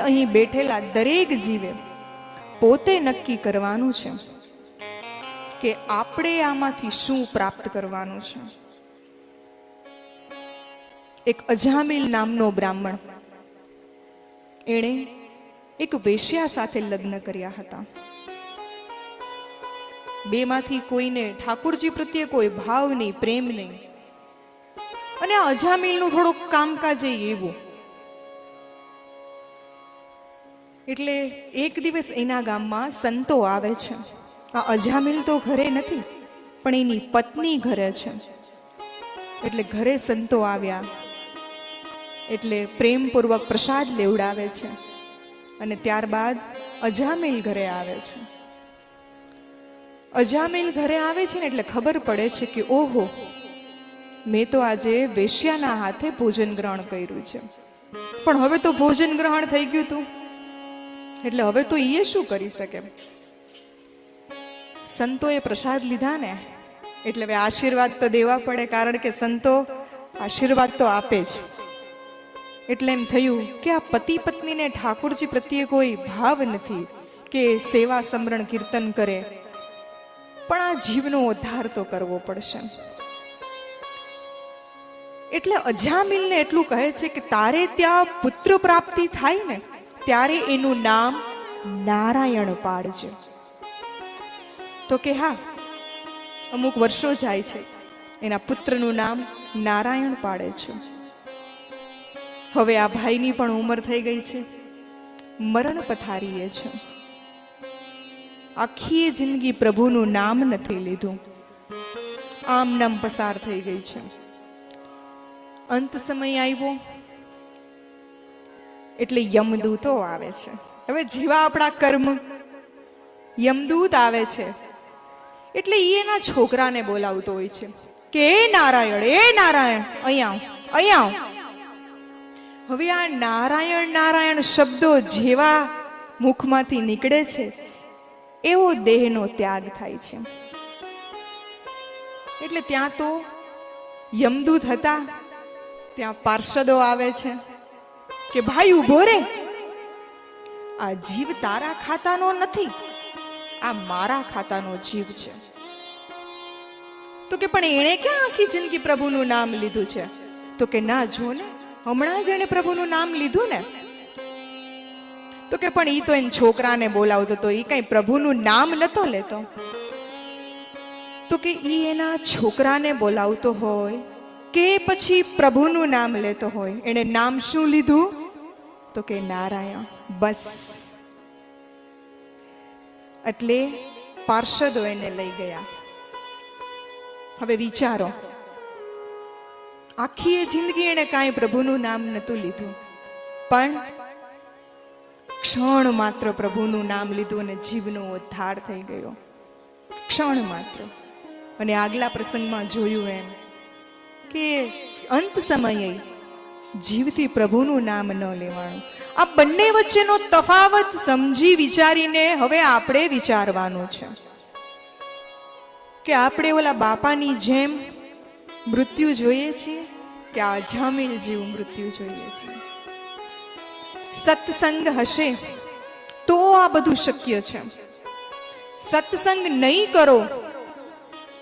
અહીં બેઠેલા દરેક જીવે પોતે નક્કી કરવાનું છે કે આપણે આમાંથી શું પ્રાપ્ત કરવાનું છે. એક અજામિલ નામનો બ્રાહ્મણ, એણે એક વેશ્યા સાથે લગ્ન કર્યા હતા. બેમાંથી કોઈને ઠાકુરજી પ્રત્યે કોઈ ભાવ નહીં, પ્રેમ નહીં. અને આ અજામિલનું થોડુંક કામકાજ એવું. એટલે એક દિવસ એના ગામમાં સંતો આવે છે. આ અજામિલ તો ઘરે નથી, પણ એની પત્ની ઘરે છે. એટલે ઘરે સંતો આવ્યા એટલે પ્રેમપૂર્વક પ્રસાદ લેવડાવે છે. અને ત્યારબાદ અજામિલ ઘરે આવે છે. અજામિલ ઘરે આવે છે ને એટલે ખબર પડે છે કે ઓહો, મેં તો આજે વેશ્યાના હાથે ભોજન ગ્રહણ કર્યું છે. પણ હવે તો ભોજન ગ્રહણ થઈ ગયું હતું, એટલે હવે તો એ શું કરી શકે. સંતોએ પ્રસાદ લીધા ને એટલે હવે આશીર્વાદ તો દેવા પડે, કારણ કે સંતો આશીર્વાદ તો આપે જ. એટલે એમ થયું કે આ પતિ પત્નીને ઠાકુરજી પ્રત્યે કોઈ ભાવ નથી કે સેવા સમરણ કીર્તન કરે, પણ આ જીવનો ઉદ્ધાર તો કરવો પડશે. એટલે અજામિલને એટલું કહે છે કે તારે ત્યાં પુત્ર પ્રાપ્તિ થાય ને ત્યારે એનું નામ નારાયણ પાડજે. તો કે હા. અમુક વર્ષો જાય છે, એના પુત્રનું નામ નારાયણ પાડે છે. હવે આ ભાઈની પણ ઉંમર થઈ ગઈ છે, મરણ પથારીએ છે. આખી જિંદગી પ્રભુનું નામ નથી લીધું, આમ નામ પસાર થઈ ગઈ છે. અંત સમય આવ્યો એટલે યમદૂતો આવે છે. હવે જેવા આપણા કર્મ, યમદૂત આવે છે એટલે એના છોકરાને બોલાવતો હોય છે કે એ નારાયણ, એ નારાયણ, અહીંયા આવ, અહીંયા આવ. હવે આ નારાયણ નારાયણ શબ્દો જેવા મુખમાંથી નીકળે છે એવો દેહનો ત્યાગ થાય છે. એટલે ત્યાં તો યમદૂત હતા, ત્યાં પાર્ષદો આવે છે કે ભાઈ ઉભો રે, આ જીવ તારા ખાતાનો નથી, આ મારા ખાતાનો જીવ છે. તો કે પણ એણે ક્યાં આખી જિંદગી પ્રભુનું નામ લીધું છે? તો કે ના, જો ને હમણાં જ એણે પ્રભુનું નામ લીધું ને. તો કે પણ ઈ તો એને છોકરાને બોલાવતો તો, ઈ કઈ પ્રભુનું નામ નતો લેતો. તો કે ઈ એના છોકરાને બોલાવતો હોય કે પછી પ્રભુનું નામ લેતો હોય, એણે નામ શું લીધું? તો કે નારાયણ. બસ. એટલે પાર્ષદો એને લઈ ગયા. હવે વિચારો, આખી જિંદગી એને કાંઈ પ્રભુનું નામ નતું લીધું, પણ ક્ષણ માત્ર પ્રભુનું નામ લીધું અને જીવનો ઉદ્ધાર થઈ ગયો. ક્ષણ માત્ર. અને આગલા પ્રસંગમાં જોયું એમ કે અંત સમયે જીવથી પ્રભુનું નામ ન લેવાનું. આ બંને વચ્ચેનો તફાવત સમજી વિચારીને હવે આપણે વિચારવાનું છે કે આપણે ઓલા બાપાની જેમ મૃત્યુ જોઈએ છીએ કે આ અજામિલ જેવું મૃત્યુ જોઈએ છીએ. સત્સંગ હશે તો આ બધું શક્ય છે. સત્સંગ નહીં કરો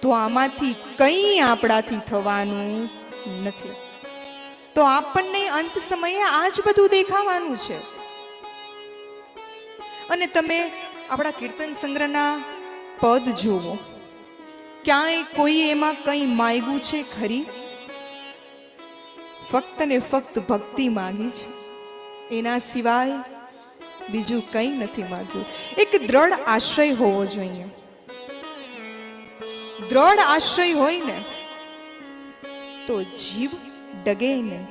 તો આમાંથી કંઈ આપણાથી થવાનું નથી. તો આપણને અંત સમયે આ જ બધું દેખાવાનું છે. અને તમે આપણા કીર્તન સંગ્રહના પદ જુઓ, ક્યાંય કોઈ એમાં કંઈ માંગ્યું છે ખરી? ફક્ત ને ફક્ત ભક્તિ માંગી છે, એના સિવાય બીજું કંઈ નથી માંગ્યું. એક દ્રઢ આશ્રય હોવો જોઈએ. દ્રઢ આશ્રય હોય ને તો જીવ ડગે નહીં.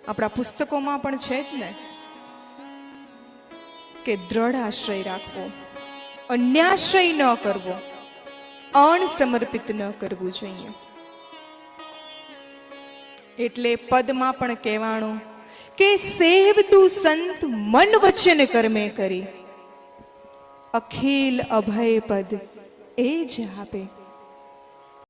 આપણા પુસ્તકોમાં પણ છે જ ને કે દ્રઢ આશ્રય રાખવો, અન્યાશ્રય ન કરવો, અણસમર્પિત ન કરવું જોઈએ. એટલે પદમાં પણ કહેવાનું કે સેવતું સંત મન વચન કર્મે કરી, અખિલ અભય પદ એ જ આપે.